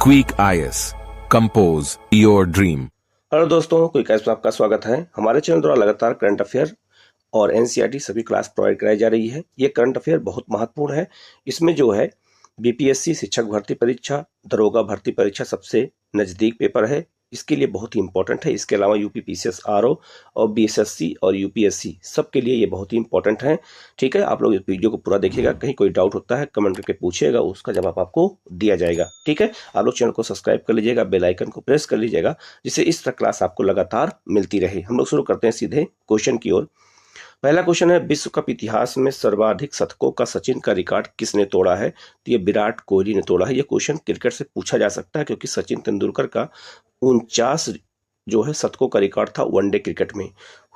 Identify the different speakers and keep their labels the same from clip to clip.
Speaker 1: Quick IAS compose your dream.
Speaker 2: Hello दोस्तों, quick IAS में आपका स्वागत है। हमारे चैनल द्वारा लगातार करंट अफेयर और एनसीईआरटी सभी क्लास प्रोवाइड कराई जा रही है। ये करंट अफेयर बहुत महत्वपूर्ण है। इसमें जो है बीपीएससी शिक्षक भर्ती परीक्षा, दरोगा भर्ती परीक्षा सबसे नजदीक पेपर है, इसके लिए बहुत ही इंपॉर्टेंट है। इसके अलावा यूपी पीसीएस आरओ और बीएसएससी और यूपीएससी सबके लिए ये बहुत ही इंपॉर्टेंट है। ठीक है, आप लोग इस वीडियो को पूरा देखिएगा। कहीं कोई डाउट होता है कमेंट करके पूछिएगा, उसका जवाब आपको दिया जाएगा। ठीक है, आप लोग चैनल को सब्सक्राइब कर लीजिएगा, बेल आइकन को प्रेस कर लीजिएगा, जिससे इस तरह क्लास आपको लगातार मिलती रहे। हम लोग शुरू करते हैं सीधे क्वेश्चन की ओर। पहला क्वेश्चन है, विश्व कप इतिहास में सर्वाधिक शतकों का सचिन का रिकॉर्ड किसने तोड़ा है? तो ये विराट कोहली ने तोड़ा है। ये क्वेश्चन क्रिकेट से पूछा जा सकता है, क्योंकि सचिन तेंदुलकर का 49 जो है शतकों का रिकॉर्ड था वनडे क्रिकेट में।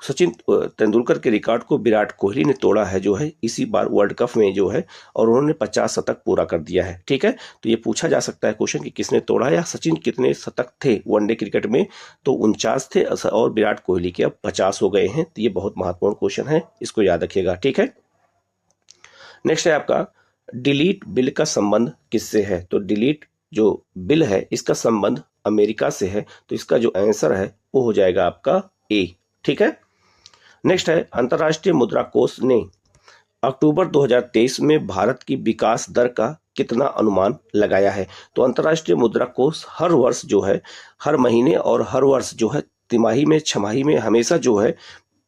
Speaker 2: सचिन तेंदुलकर के रिकॉर्ड को विराट कोहली ने तोड़ा है जो है इसी बार वर्ल्ड कप में जो है, और उन्होंने 50 शतक पूरा कर दिया है। ठीक है, तो ये पूछा जा सकता है क्वेश्चन कि किसने तोड़ा है, या सचिन कितने शतक थे वनडे क्रिकेट में? तो 49 थे और विराट कोहली के अब 50 हो गए हैं। तो ये बहुत महत्वपूर्ण क्वेश्चन है, इसको याद रखिएगा। ठीक है, नेक्स्ट है आपका, डिलीट बिल का संबंध किससे है? तो डिलीट जो बिल है इसका संबंध अमेरिका से है, तो इसका जो आंसर है वो हो जाएगा आपका ए। ठीक है, नेक्स्ट है, अंतर्राष्ट्रीय मुद्रा कोष ने अक्टूबर 2023 में भारत की विकास दर का कितना अनुमान लगाया है? तो अंतर्राष्ट्रीय मुद्रा कोष हर वर्ष जो है, हर महीने और हर वर्ष जो है, तिमाही में, छमाही में, हमेशा जो है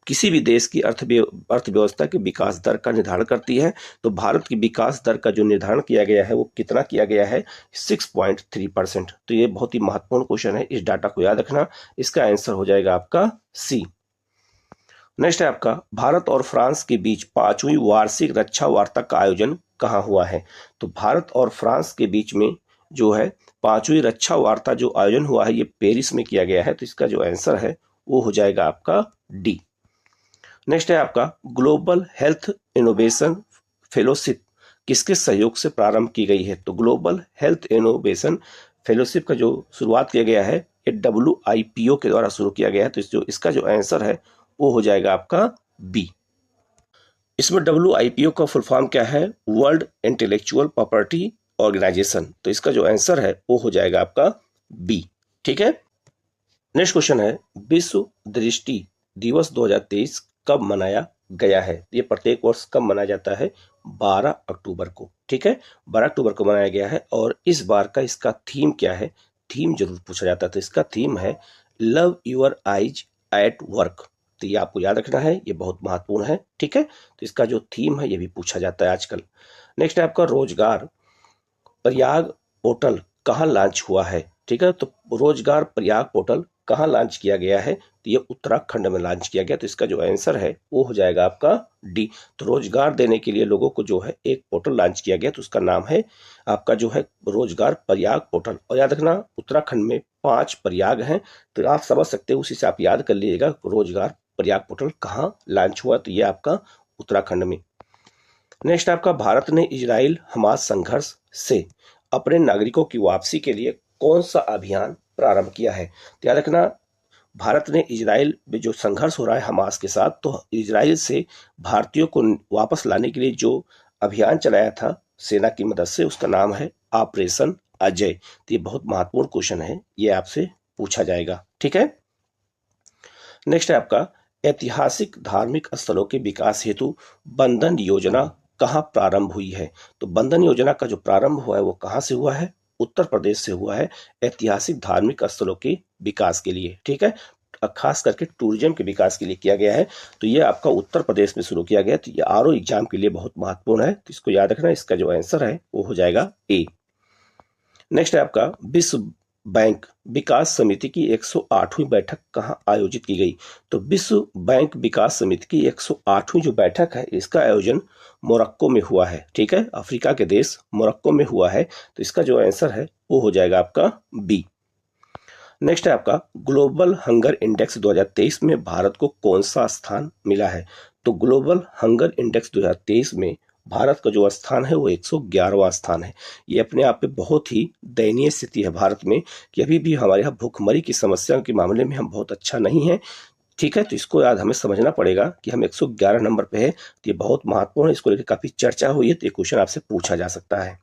Speaker 2: किसी भी देश की अर्थव्यवस्था के विकास दर का निर्धारण करती है। तो भारत की विकास दर का जो निर्धारण किया गया है वो कितना किया गया है? 6.3%। तो ये बहुत ही महत्वपूर्ण क्वेश्चन है, इस डाटा को याद रखना। इसका आंसर हो जाएगा आपका सी। नेक्स्ट है आपका, भारत और फ्रांस के बीच 5वीं वार्षिक रक्षा वार्ता का आयोजन कहाँ हुआ है? तो भारत और फ्रांस के बीच में जो है 5वीं रक्षा वार्ता जो आयोजन हुआ है ये पेरिस में किया गया है। तो इसका जो आंसर है वो हो जाएगा आपका डी। नेक्स्ट है आपका, ग्लोबल हेल्थ इनोवेशन फेलोशिप किसके सहयोग से प्रारंभ की गई है? तो ग्लोबल हेल्थ इनोवेशन फेलोशिप का जो शुरुआत किया गया है ये WIPO के द्वारा शुरू किया गया है। तो इसका जो आंसर है वो हो जाएगा आपका बी। इसमें WIPO का फुल फॉर्म क्या है? World intellectual property organisation. तो इसका जो आंसर है वो हो जाएगा आपका बी। ठीक है, नेक्स्ट क्वेश्चन है, विश्व दृष्टि दिवस 2023 कब मनाया गया है? ये प्रत्येक वर्ष कब मनाया जाता है? 12 अक्टूबर को। ठीक है, 12 अक्टूबर को मनाया गया है। और इस बार का इसका थीम क्या है? थीम जरूर पूछा जाता है। तो इसका थीम है love your eyes at work. तो ये आपको याद रखना है, ये बहुत महत्वपूर्ण है। ठीक है, तो इसका जो थीम है ये भी पूछा जाता है आजकल। नेक्स्ट है आपका, रोजगार प्रयाग पोर्टल कहाँ लॉन्च हुआ है? ठीक है, तो रोजगार प्रयाग पोर्टल कहाँ लॉन्च किया गया है? तो ये उत्तराखंड में लॉन्च किया गया। तो इसका जो आंसर है वो हो जाएगा आपका डी। तो रोजगार देने के लिए लोगों को जो है एक पोर्टल लॉन्च किया गया, तो उसका नाम है आपका जो है रोजगार प्रयाग पोर्टल। और याद रखना, उत्तराखंड में 5 प्रयाग हैं, तो आप समझ सकते हैं, उसी से आप याद कर लीजिएगा रोजगार प्रयाग पोर्टल कहाँ लॉन्च हुआ। तो ये आपका उत्तराखंड में। नेक्स्ट आपका, भारत ने इजराइल हमास संघर्ष से अपने नागरिकों की वापसी के लिए कौन सा अभियान प्रारंभ किया है? तो याद रखना, भारत ने इजराइल में जो संघर्ष हो रहा है हमास के साथ, तो इजराइल से भारतीयों को वापस लाने के लिए जो अभियान चलाया था सेना की मदद से, उसका नाम है ऑपरेशन अजय। तो ये बहुत महत्वपूर्ण क्वेश्चन है, ये आपसे पूछा जाएगा। ठीक है, नेक्स्ट है आपका, ऐतिहासिक धार्मिक स्थलों के विकास हेतु बंधन योजना कहाँ प्रारंभ हुई है? तो बंधन योजना का जो प्रारंभ हुआ है वो कहाँ से हुआ है? उत्तर प्रदेश से हुआ है, ऐतिहासिक धार्मिक स्थलों के विकास के लिए। ठीक है, खास करके टूरिज्म के विकास के लिए किया गया है। तो ये आपका उत्तर प्रदेश में शुरू किया गया। तो ये आरओ एग्जाम के लिए बहुत महत्वपूर्ण है, तो इसको याद रखना। इसका जो आंसर है वो हो जाएगा ए। नेक्स्ट है आपका, विश्व बैंक विकास समिति की 108वीं बैठक कहाँ आयोजित की गई? तो विश्व बैंक विकास समिति की 108वीं जो बैठक है इसका आयोजन मोरक्को में हुआ है। ठीक है, अफ्रीका के देश मोरक्को में हुआ है। तो इसका जो आंसर है वो हो जाएगा आपका बी। नेक्स्ट है आपका, ग्लोबल हंगर इंडेक्स 2023 में भारत को कौन सा स्थान मिला है? तो ग्लोबल हंगर इंडेक्स 2023 में भारत का जो स्थान है वो 111वां स्थान है। ये अपने आप में बहुत ही दयनीय स्थिति है भारत में, कि अभी भी हमारे यहाँ भूखमरी की समस्या के मामले में हम बहुत अच्छा नहीं है। ठीक है, तो इसको याद हमें समझना पड़ेगा कि हम 111 नंबर पे है। तो ये बहुत महत्वपूर्ण है, इसको लेकर काफी चर्चा हुई है, तो ये क्वेश्चन आपसे पूछा जा सकता है।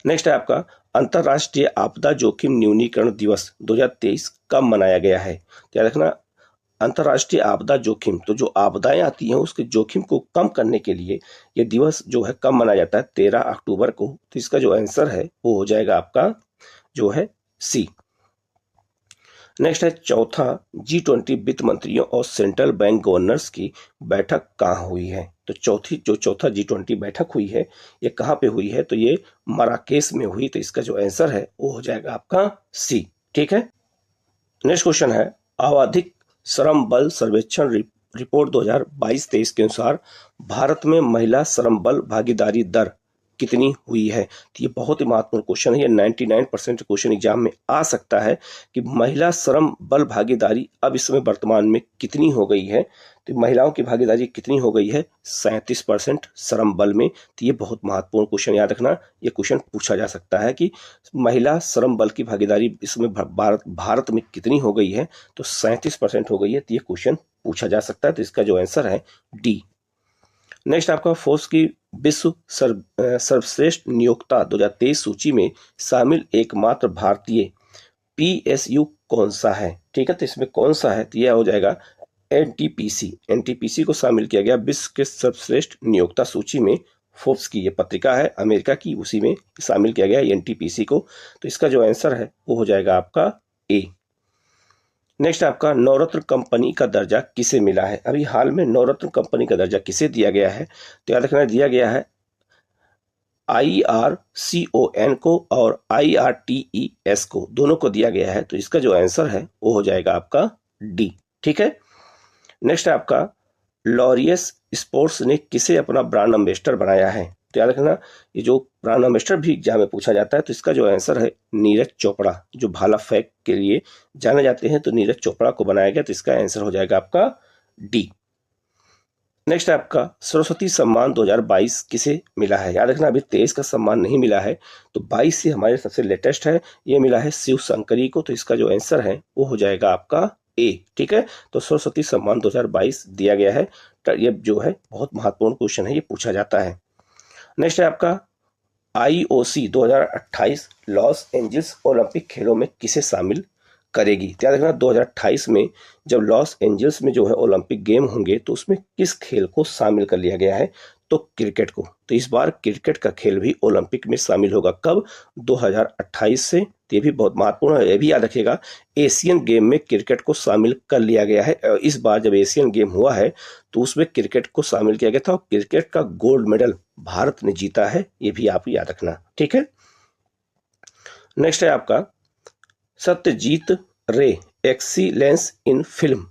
Speaker 2: नेक्स्ट है आपका अंतर्राष्ट्रीय आपदा जोखिम न्यूनीकरण दिवस 2023 कब मनाया गया है? तो याद रखना अंतर्राष्ट्रीय आपदा जोखिम, तो जो आपदाएं आती हैं उसके जोखिम को कम करने के लिए ये दिवस जो है कब मनाया जाता है? 13 अक्टूबर को। तो इसका जो आंसर है वो हो जाएगा आपका जो है सी। नेक्स्ट है चौथा G20 वित्त मंत्रियों और सेंट्रल बैंक गवर्नर्स की बैठक कहाँ हुई है? तो चौथा G20 बैठक हुई है ये कहाँ पे हुई है? तो ये मराकेश में हुई। तो इसका जो आंसर है वो हो जाएगा आपका सी। ठीक है। नेक्स्ट क्वेश्चन है आवधिक श्रम बल सर्वेक्षण रिपोर्ट 2022-23 के अनुसार भारत में महिला श्रम बल भागीदारी दर कितनी हुई है? तो ये बहुत ही महत्वपूर्ण क्वेश्चन है। ये 99% क्वेश्चन एग्जाम में आ सकता है कि महिला श्रम बल भागीदारी अब इस समय वर्तमान में कितनी हो गई है? तो महिलाओं की भागीदारी कितनी हो गई है? 37% श्रम बल में। तो ये बहुत महत्वपूर्ण क्वेश्चन, याद रखना ये क्वेश्चन पूछा जा सकता है कि महिला श्रम बल की भागीदारी इसमें भारत में कितनी हो गई है? तो 37% हो गई है। तो ये क्वेश्चन पूछा जा सकता है। तो इसका जो आंसर है डी। नेक्स्ट आपका फोर्स की विश्व सर्वश्रेष्ठ नियोक्ता 2023 सूची में शामिल एकमात्र भारतीय PSU कौन सा है? ठीक है, तो इसमें कौन सा है? तो यह हो जाएगा NTPC को शामिल किया गया विश्व के सर्वश्रेष्ठ नियोक्ता सूची में। फोर्ब्स की ये पत्रिका है अमेरिका की, उसी में शामिल किया गया NTPC को। तो इसका जो आंसर है वो हो जाएगा आपका ए। नेक्स्ट आपका नवरत्न कंपनी का दर्जा किसे मिला है? अभी हाल में नवरत्न कंपनी का दर्जा किसे दिया गया है? तो याद रखना दिया गया है IRCON को और IRTES को, दोनों को दिया गया है। तो इसका जो आंसर है वो हो जाएगा आपका डी। ठीक है। नेक्स्ट आपका लॉरियस स्पोर्ट्स ने किसे अपना ब्रांड एम्बेसडर बनाया है? तो याद रखना ये जो ब्रांड एम्बेसडर भी एग्जाम में पूछा जाता है। तो इसका जो आंसर है नीरज चोपड़ा, जो भाला फेंक के लिए जाने जाते हैं, तो नीरज चोपड़ा को बनाया गया। तो इसका आंसर हो जाएगा आपका डी। नेक्स्ट आपका सरस्वती सम्मान 2022 किसे मिला है? याद रखना अभी 23 का सम्मान नहीं मिला है, तो 22 से हमारे सबसे लेटेस्ट है, ये मिला है शिव शंकरी को। तो इसका जो आंसर है वो हो जाएगा आपका ए। ठीक है, तो सरस्वती सम्मान 2022 दिया गया है। ये जो है बहुत महत्वपूर्ण क्वेश्चन है, ये पूछा जाता है। नेक्स्ट है आपका IOC 2028 लॉस एंजल्स ओलंपिक खेलों में किसे शामिल करेगी? याद रखना 2028 में जब लॉस एंजल्स में जो है ओलंपिक गेम होंगे तो उसमें किस खेल को शामिल कर लिया गया है? तो क्रिकेट को। तो इस बार क्रिकेट का खेल भी ओलंपिक में शामिल होगा। कब? 2028 से। ये भी बहुत महत्वपूर्ण है, ये भी याद रखिएगा। एशियन गेम में क्रिकेट को शामिल कर लिया गया है। इस बार जब एशियन गेम हुआ है तो उसमें क्रिकेट को शामिल किया गया था और क्रिकेट का गोल्ड मेडल भारत ने जीता है, ये भी आप याद रखना। ठीक है। नेक्स्ट है आपका सत्यजीत रे excellence in film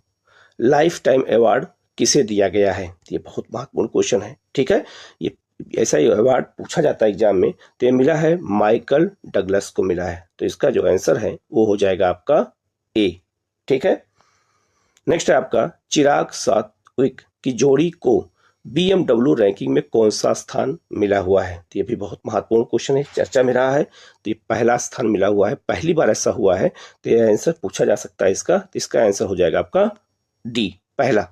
Speaker 2: life time award किसे दिया गया है? ये बहुत महत्वपूर्ण क्वेश्चन है। ठीक है, ये ऐसा ही अवार्ड पूछा जाता है एग्जाम में। तो ये मिला है माइकल डगलस को मिला है। तो इसका जो आंसर है वो हो जाएगा आपका ए। ठीक है। नेक्स्ट है आपका चिराग सात्विक की जोड़ी को BMW रैंकिंग में कौन सा स्थान मिला हुआ है? तो ये भी बहुत महत्वपूर्ण क्वेश्चन है, चर्चा में रहा है। तो ये पहला स्थान मिला हुआ है, पहली बार ऐसा हुआ है। तो ये आंसर पूछा जा सकता है इसका। तो इसका आंसर हो जाएगा आपका डी, पहला।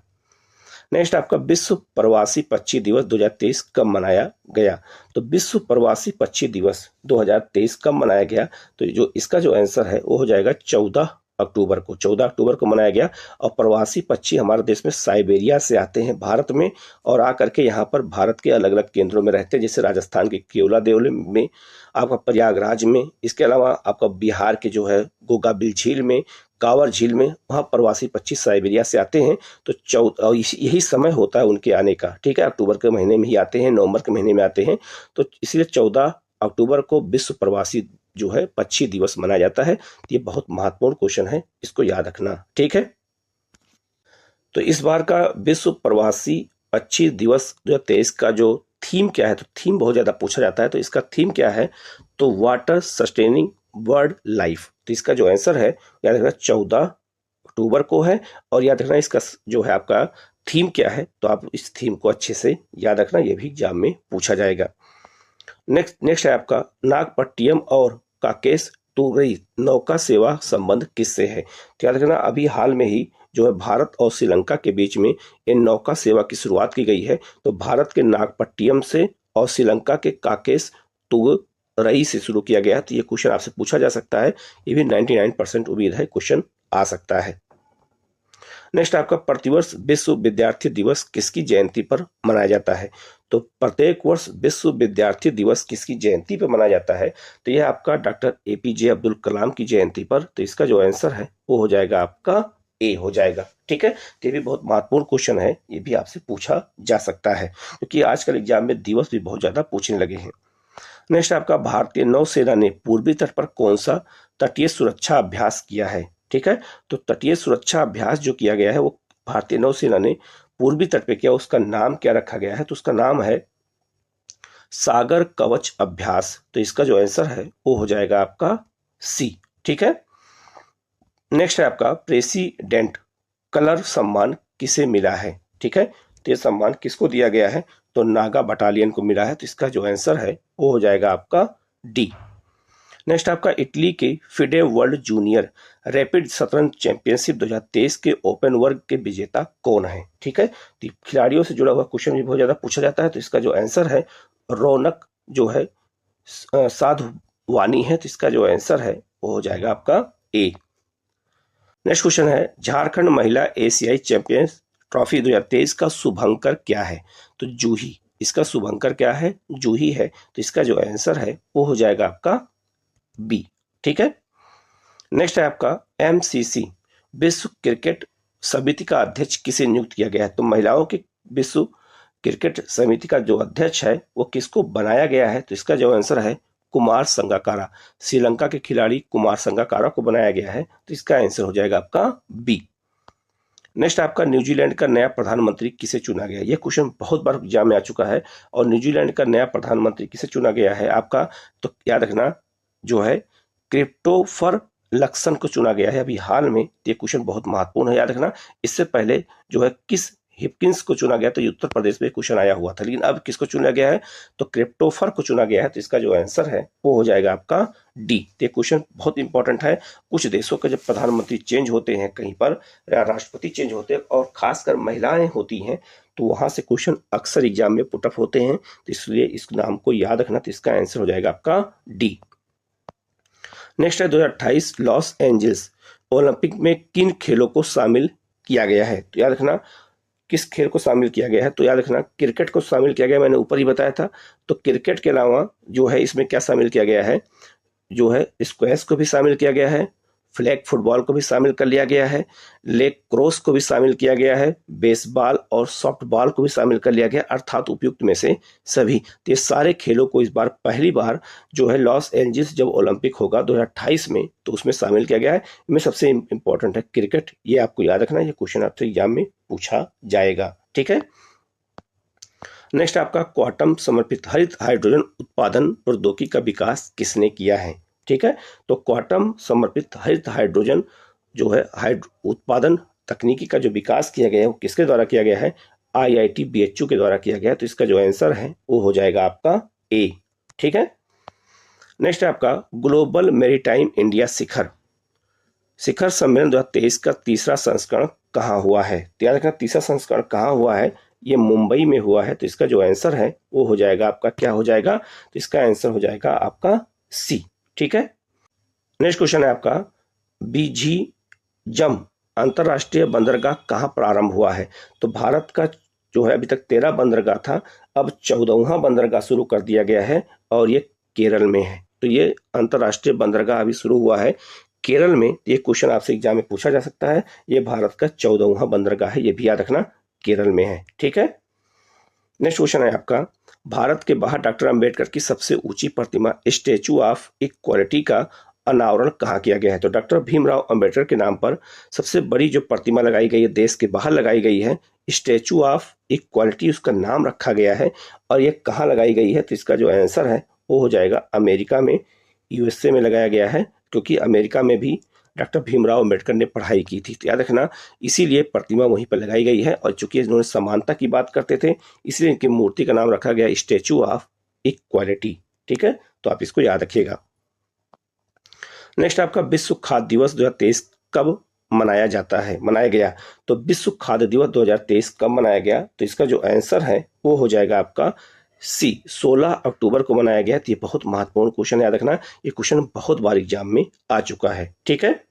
Speaker 2: नेक्स्ट आपका विश्व प्रवासी पक्षी दिवस 2023 कब मनाया गया? तो विश्व प्रवासी पक्षी दिवस 2023 कब मनाया गया? तो जो इसका जो आंसर है वो हो जाएगा 14 अक्टूबर को। 14 अक्टूबर को मनाया गया। और प्रवासी पक्षी हमारे देश में साइबेरिया से आते हैं भारत में और आकर के यहाँ पर भारत के अलग अलग केंद्रों में रहते हैं, जैसे राजस्थान के केवला देवली में, आपका प्रयागराज में, इसके अलावा आपका बिहार के जो है गोगाबिल झील में, कांवर झील में, वहाँ प्रवासी पक्षी साइबेरिया से आते हैं। तो यही समय होता है उनके आने का। ठीक है, अक्टूबर के महीने में ही आते हैं, नवंबर के महीने में आते हैं। तो इसलिए 14 अक्टूबर को विश्व प्रवासी जो है पक्षी दिवस मनाया जाता है। तो ये बहुत महत्वपूर्ण क्वेश्चन है, इसको याद रखना। ठीक है, तो इस बार का विश्व प्रवासी पक्षी दिवस 2023 का जो थीम क्या है? तो थीम बहुत ज्यादा पूछा जाता है। तो इसका थीम क्या है? तो वाटर सस्टेनिंग वर्ल्ड लाइफ। तो इसका जो आंसर है याद रखना 14 अक्टूबर को है। और याद रखना इसका जो है आपका थीम क्या है, तो आप इस थीम को अच्छे से याद रखना, ये भी एग्जाम में पूछा जाएगा। नेक्स्ट है आपका नागपट्टिनम और काकेश टूरई नौका सेवा संबंध किससे है? तो याद रखना अभी हाल में ही जो है भारत और श्रीलंका के बीच में इन नौका सेवा की शुरुआत की गई है। तो भारत के नागपट्टिनम से और श्रीलंका के काकेश रई से शुरू किया गया, तो ये क्वेश्चन आपसे पूछा जा सकता है। ये भी 99% उम्मीद है क्वेश्चन आ सकता है। नेक्स्ट आपका प्रतिवर्ष विश्व विद्यार्थी दिवस किसकी जयंती पर मनाया जाता है? तो प्रत्येक वर्ष विश्व विद्यार्थी दिवस किसकी जयंती पर मनाया जाता है? तो यह आपका डॉक्टर एपीजे अब्दुल कलाम की जयंती पर। तो इसका जो आंसर है वो हो जाएगा आपका ए हो जाएगा। ठीक है, तो ये भी बहुत महत्वपूर्ण क्वेश्चन है, ये भी आपसे पूछा जा सकता है क्योंकि आजकल एग्जाम में दिवस भी बहुत ज्यादा पूछने लगे हैं। नेक्स्ट आपका भारतीय नौसेना ने पूर्वी तट पर कौन सा तटीय सुरक्षा अभ्यास किया है? ठीक है, तो तटीय सुरक्षा अभ्यास जो किया गया है वो भारतीय नौसेना ने पूर्वी तट पे किया, उसका नाम क्या रखा गया है? तो उसका नाम है सागर कवच अभ्यास। तो इसका जो आंसर है वो हो जाएगा आपका सी। ठीक है, नेक्स्ट है आपका प्रेसिडेंट कलर सम्मान किसे मिला है? ठीक है, तो ये सम्मान किसको दिया गया है? तो नागा बटालियन को मिला है। तो इसका जो आंसर है वो हो जाएगा आपका डी। नेक्स्ट आपका इटली के फिडे वर्ल्ड जूनियर रैपिड शतरंज चैंपियनशिप 2023 के ओपन वर्ग के विजेता कौन है? ठीक है, तो खिलाड़ियों से जुड़ा हुआ क्वेश्चन भी बहुत ज्यादा पूछा जाता है। तो इसका जो आंसर है रौनक जो है साधवानी है। तो इसका जो आंसर है वो हो जाएगा आपका ए। नेक्स्ट क्वेश्चन है झारखंड महिला एशियाई चैंपियंस ट्रॉफी 2023 का शुभंकर क्या है? तो जूही। इसका शुभंकर क्या है? जूही है। तो इसका जो आंसर है वो हो जाएगा आपका बी। ठीक है, नेक्स्ट है आपका एमसीसी विश्व क्रिकेट समिति का अध्यक्ष किसे नियुक्त किया गया है? तो महिलाओं की विश्व क्रिकेट समिति का जो अध्यक्ष है वो किसको बनाया गया है? तो इसका जो आंसर है कुमार संगकारा। श्रीलंका के खिलाड़ी कुमार संगकारा को बनाया गया है। तो इसका आंसर हो जाएगा आपका बी। नेक्स्ट आपका न्यूजीलैंड का नया प्रधानमंत्री किसे चुना गया? यह क्वेश्चन बहुत बार एग्जाम में आ चुका है। और न्यूजीलैंड का नया प्रधानमंत्री किसे चुना गया है आपका? तो याद रखना जो है क्रिप्टोफर लक्सन को चुना गया है अभी हाल में। ये क्वेश्चन बहुत महत्वपूर्ण है, याद रखना। इससे पहले जो है किस हिपकिंस को चुना गया? तो ये उत्तर प्रदेश में क्वेश्चन आया हुआ था, लेकिन अब किसको चुना गया है? तो क्रिप्टोफर को चुना गया है। तो इसका जो आंसर है वो हो जाएगा आपका डी। ये क्वेश्चन बहुत इंपॉर्टेंट है। कुछ देशों के जब प्रधानमंत्री चेंज होते हैं, कहीं पर राष्ट्रपति चेंज होते हैं और खासकर महिलाएं होती हैं, तो वहां से क्वेश्चन अक्सर एग्जाम में पुटअप होते हैं। तो इसलिए इस नाम को याद रखना। तो इसका आंसर हो जाएगा आपका डी। नेक्स्ट है 2028 लॉस एंजल्स ओलंपिक में किन खेलों को शामिल किया गया है? तो याद रखना किस खेल को शामिल किया गया है? तो याद रखना क्रिकेट को शामिल किया गया, मैंने ऊपर ही बताया था। तो क्रिकेट के अलावा जो है इसमें क्या शामिल किया गया है? जो है स्क्वैश को भी शामिल किया गया है, फ्लैग फुटबॉल को भी शामिल कर लिया गया है, लेग क्रॉस को भी शामिल किया गया है, बेसबॉल और सॉफ्टबॉल को भी शामिल कर लिया गया, अर्थात उपयुक्त में से सभी। तो ये सारे खेलों को इस बार पहली बार जो है लॉस एंजल्स जब ओलंपिक होगा 2028 में, तो उसमें शामिल किया गया है। इनमें सबसे इंपॉर्टेंट है क्रिकेट, ये आपको याद रखना। ये क्वेश्चन आपसे एग्जाम में पूछा जाएगा। ठीक है, नेक्स्ट आपका क्वांटम समर्पित हरित हाइड्रोजन उत्पादन प्रौद्योगिकी का विकास किसने किया है? ठीक है, तो क्वांटम समर्पित हरित हाइड्रोजन जो है उत्पादन तकनीकी का जो विकास किया गया है वो किसके द्वारा किया गया है? IIT BHU के द्वारा किया गया है। तो इसका जो आंसर है वो हो जाएगा आपका ए। ठीक है, नेक्स्ट आपका ग्लोबल मैरीटाइम इंडिया शिखर सम्मेलन 2023 का तीसरा संस्करण कहाँ हुआ है? तो याद रखना तीसरा संस्करण कहाँ हुआ है? ये मुंबई में हुआ है। तो इसका जो आंसर है वो हो जाएगा आपका क्या हो जाएगा? तो इसका आंसर हो जाएगा आपका सी। ठीक है, नेक्स्ट क्वेश्चन है आपका बीजीजम अंतरराष्ट्रीय बंदरगाह कहाँ प्रारंभ हुआ है? तो भारत का जो है अभी तक 13 बंदरगाह था, अब 14वां बंदरगाह शुरू कर दिया गया है और ये केरल में है। तो ये अंतरराष्ट्रीय बंदरगाह अभी शुरू हुआ है केरल में। ये क्वेश्चन आपसे एग्जाम में पूछा जा सकता है। ये भारत का 14वां बंदरगाह है, ये भी याद रखना केरल में है। ठीक है, नेक्स्ट क्वेश्चन है आपका भारत के बाहर डॉक्टर अंबेडकर की सबसे ऊंची प्रतिमा स्टैचू ऑफ इक्वालिटी का अनावरण कहाँ किया गया है? तो डॉक्टर भीमराव अंबेडकर के नाम पर सबसे बड़ी जो प्रतिमा लगाई गई है देश के बाहर लगाई गई है, स्टैचू ऑफ इक्वालिटी उसका नाम रखा गया है। और ये कहाँ लगाई गई है? तो इसका जो आंसर है वो हो जाएगा अमेरिका में, USA में लगाया गया है, क्योंकि अमेरिका में भी डॉक्टर भीमराव अंबेडकर ने पढ़ाई की थी। तो याद रखना इसीलिए प्रतिमा वहीं पर लगाई गई है। और चूंकि इन्होंने समानता की बात करते थे, इसलिए इनकी मूर्ति का नाम रखा गया स्टैचू ऑफ इक्वालिटी। ठीक है, तो आप इसको याद रखिएगा। नेक्स्ट आपका विश्व खाद्य दिवस 2023 कब मनाया गया? तो विश्व खाद्य दिवस 2023 कब मनाया गया? तो इसका जो आंसर है वो हो जाएगा आपका सी 16 अक्टूबर को मनाया गया। तो ये बहुत महत्वपूर्ण क्वेश्चन याद रखना, ये क्वेश्चन बहुत बार एग्जाम में आ चुका है, ठीक है।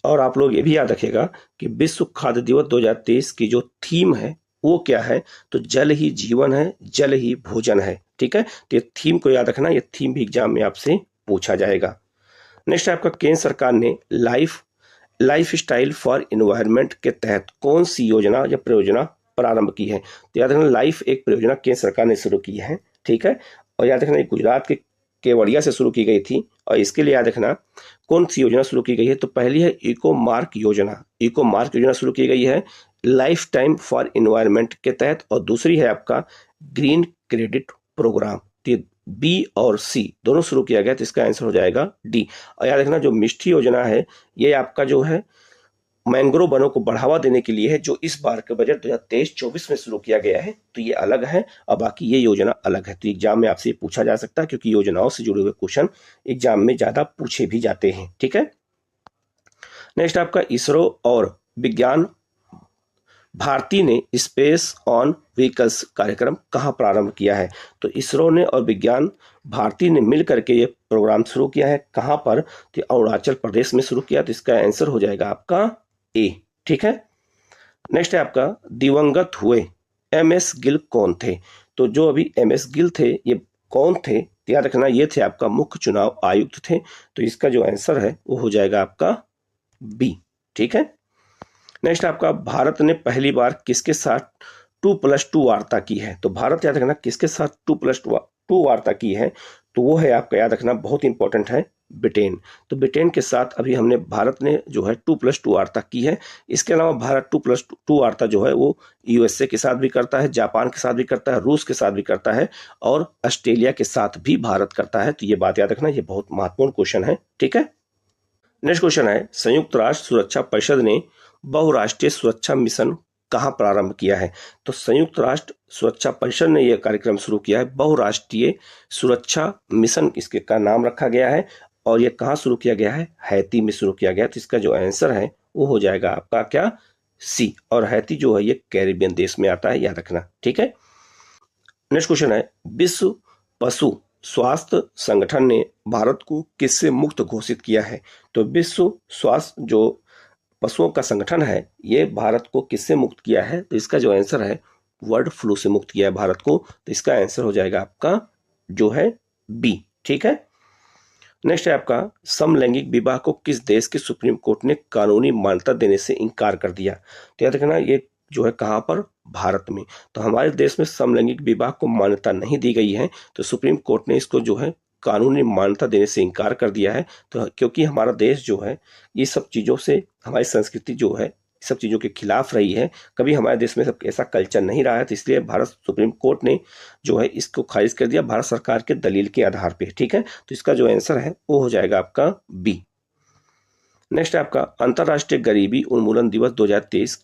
Speaker 2: और आप लोग ये भी याद रखिएगा कि विश्व खाद्य दिवस 2023 की जो थीम है वो क्या है, तो जल ही जीवन है, जल ही भोजन है, ठीक है। तो ये थीम को याद रखना, ये थीम भी एग्जाम में आपसे पूछा जाएगा। नेक्स्ट आपका केंद्र सरकार ने लाइफ स्टाइल फॉर एनवायरनमेंट के तहत कौन सी योजना या परियोजना प्रारंभ की है। तो याद रखना लाइफ एक परियोजना केंद्र सरकार ने शुरू की है, ठीक है। और याद रखना गुजरात के केवड़िया से शुरू की गई थी। और इसके लिए याद रखना कौन सी योजना शुरू की गई है, तो पहली है इको मार्क योजना शुरू की गई है लाइफ टाइम फॉर एनवायरनमेंट के तहत। और दूसरी है आपका ग्रीन क्रेडिट प्रोग्राम। बी और सी दोनों शुरू किया गया, तो इसका आंसर हो जाएगा डी। और याद रखना जो मिष्टी योजना है ये आपका जो है मैंग्रोव वनों को बढ़ावा देने के लिए है, जो इस बार के बजट 2023-24 में शुरू किया गया है। तो ये अलग है और बाकी ये योजना अलग है। तो एग्जाम में आपसे पूछा जा सकता है, क्योंकि योजनाओं से जुड़े हुए क्वेश्चन एग्जाम में ज्यादा पूछे भी जाते हैं, ठीक है। नेक्स्ट आपका इसरो और विज्ञान भारती ने स्पेस ऑन व्हीकल्स कार्यक्रम कहाँ प्रारंभ किया है। तो इसरो ने और विज्ञान भारती ने मिल करके ये प्रोग्राम शुरू किया है, कहाँ पर, तो अरुणाचल प्रदेश में शुरू किया। तो इसका आंसर हो जाएगा आपका ए, ठीक है। नेक्स्ट है आपका दिवंगत हुए MS गिल कौन थे। तो जो अभी MS गिल थे ये कौन थे, याद रखना ये थे आपका मुख्य चुनाव आयुक्त थे। तो इसका जो आंसर है वो हो जाएगा आपका बी, ठीक है। नेक्स्ट आपका भारत ने पहली बार किसके साथ 2+2 वार्ता की है। तो भारत याद रखना किसके साथ 2+2 वार्ता की है, तो वो है आपका याद रखना बहुत इंपॉर्टेंट है ब्रिटेन। तो ब्रिटेन के साथ अभी हमने भारत ने जो है 2+2 वार्ता की है। इसके अलावा भारत 2+2 वार्ता जो है वो USA के साथ भी करता है, जापान के साथ भी करता है, रूस के साथ भी करता है और ऑस्ट्रेलिया के साथ भी भारत करता है। तो ये बात याद रखना, ये बहुत महत्वपूर्ण क्वेश्चन है, ठीक है। नेक्स्ट क्वेश्चन है संयुक्त राष्ट्र सुरक्षा परिषद ने बहुराष्ट्रीय सुरक्षा मिशन कहाँ प्रारंभ किया है। तो संयुक्त राष्ट्र सुरक्षा परिषद ने यह कार्यक्रम शुरू किया है बहुराष्ट्रीय सुरक्षा मिशन, इसके का नाम रखा गया है। और यह कहाँ शुरू किया गया है, हैती में शुरू किया गया। तो इसका जो आंसर है वो हो जाएगा आपका क्या, सी। और हैती जो है ये कैरिबियन देश में आता है, याद रखना, ठीक है। नेक्स्ट क्वेश्चन है विश्व पशु स्वास्थ्य संगठन ने भारत को किससे मुक्त घोषित किया है। तो विश्व स्वास्थ्य जो पशुओं का संगठन है ये भारत को किससे मुक्त किया है, तो इसका जो आंसर है बर्ड फ्लू से मुक्त किया है भारत को। तो इसका आंसर हो जाएगा आपका जो है बी, ठीक है। नेक्स्ट है आपका समलैंगिक विवाह को किस देश के सुप्रीम कोर्ट ने कानूनी मान्यता देने से इनकार कर दिया। तो याद रखना ये जो है कहाँ पर, भारत में। तो हमारे देश में समलैंगिक विवाह को मान्यता नहीं दी गई है, तो सुप्रीम कोर्ट ने इसको जो है कानूनी मान्यता देने से इनकार कर दिया है। तो क्योंकि हमारा देश जो है ये सब चीज़ों से, हमारी संस्कृति जो है सब चीज़ों के खिलाफ रही है, कभी हमारे देश में सब ऐसा कल्चर नहीं रहा है। तो इसलिए भारत सुप्रीम कोर्ट ने जो है इसको खारिज कर दिया भारत सरकार के दलील के आधार पे, ठीक है। तो इसका जो आंसर है वो हो जाएगा आपका बी। नेक्स्ट आपका अंतर्राष्ट्रीय गरीबी उन्मूलन दिवस 2023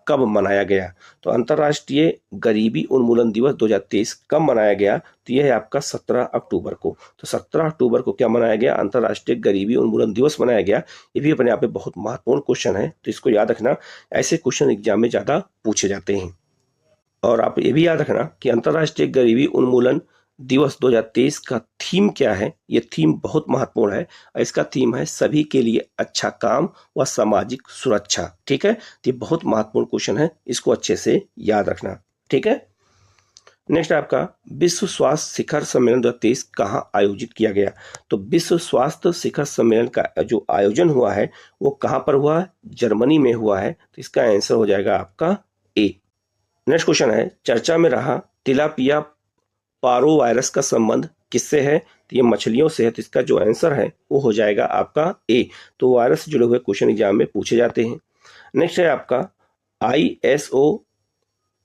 Speaker 2: कब मनाया गया। तो अंतर्राष्ट्रीय गरीबी उन्मूलन दिवस 2023 कब मनाया गया, तो यह है आपका 17 अक्टूबर को। तो 17 अक्टूबर को क्या मनाया गया, अंतर्राष्ट्रीय गरीबी उन्मूलन दिवस मनाया गया। ये भी अपने आप में बहुत महत्वपूर्ण क्वेश्चन है, तो इसको याद रखना, ऐसे क्वेश्चन एग्जाम में ज्यादा पूछे जाते हैं। और आप ये भी याद रखना कि अंतर्राष्ट्रीय गरीबी उन्मूलन दिवस 2023 का थीम क्या है। ये थीम बहुत महत्वपूर्ण है, इसका थीम है सभी के लिए अच्छा काम व सामाजिक सुरक्षा, ठीक है। तो ये बहुत महत्वपूर्ण क्वेश्चन है, इसको अच्छे से याद रखना, ठीक है। नेक्स्ट आपका विश्व स्वास्थ्य शिखर सम्मेलन 2023 कहाँ आयोजित किया गया। तो विश्व स्वास्थ्य शिखर सम्मेलन का जो आयोजन हुआ है वो कहाँ पर हुआ है, जर्मनी में हुआ है। तो इसका आंसर हो जाएगा आपका ए। नेक्स्ट क्वेश्चन है चर्चा में रहा तिलापिया पारो वायरस का संबंध किससे है। तो ये मछलियों से है। तो इसका जो आंसर है वो हो जाएगा आपका ए। तो वायरस से जुड़े हुए क्वेश्चन एग्जाम में पूछे जाते हैं। नेक्स्ट है आपका ISO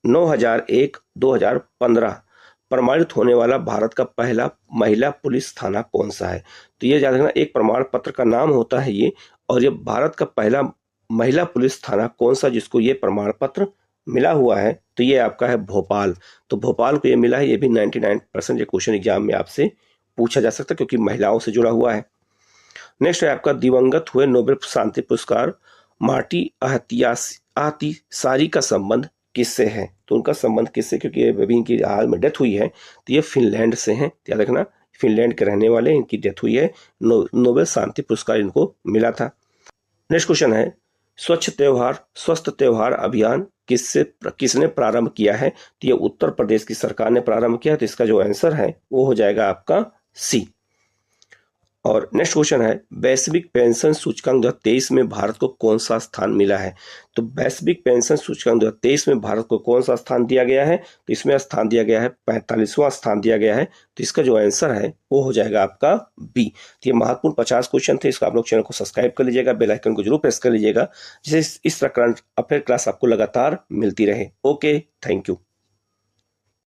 Speaker 2: 9001/2015 प्रमाणित होने वाला भारत का पहला महिला पुलिस थाना कौन सा है। तो ये याद रखना एक प्रमाण पत्र का नाम होता है ये, और ये भारत का पहला महिला पुलिस थाना कौन सा जिसको ये प्रमाण पत्र मिला हुआ है, तो ये आपका है भोपाल। तो भोपाल को ये मिला है। ये भी 99% ये क्वेश्चन एग्जाम में आपसे पूछा जा सकता है क्योंकि महिलाओं से जुड़ा हुआ है। नेक्स्ट है आपका दिवंगत हुए नोबेल शांति पुरस्कार मार्टी अहतिसारी का संबंध किससे है? तो उनका संबंध किससे, क्योंकि अभी इनकी हाल में डेथ हुई है, तो ये फिनलैंड से हैं, याद रखना, फिनलैंड के रहने वाले, इनकी डेथ हुई है, नोबेल शांति पुरस्कार इनको मिला था। नेक्स्ट क्वेश्चन है, स्वस्थ त्योहार अभियान किसने प्रारंभ किया है? तो ये उत्तर प्रदेश की सरकार ने प्रारंभ किया, तो इसका जो आंसर है वो हो जाएगा आपका सी। और नेक्स्ट क्वेश्चन है, वैश्विक पेंशन सूचकांक 2023 में भारत को कौन सा स्थान मिला है? तो वैश्विक पेंशन सूचकांक 2023 में भारत को कौन सा स्थान दिया गया है? तो इसमें स्थान दिया गया है 45वां स्थान दिया गया है, तो इसका जो आंसर है वो हो जाएगा आपका बी। तो ये महत्वपूर्ण 50 क्वेश्चन थे, इसका आप लोग चैनल को सब्सक्राइब कर लीजिएगा, बेल आइकन को जरूर प्रेस कर लीजिएगा, जिससे इस तरह करंट अफेयर क्लास आपको लगातार मिलती रहे। Okay, thank you.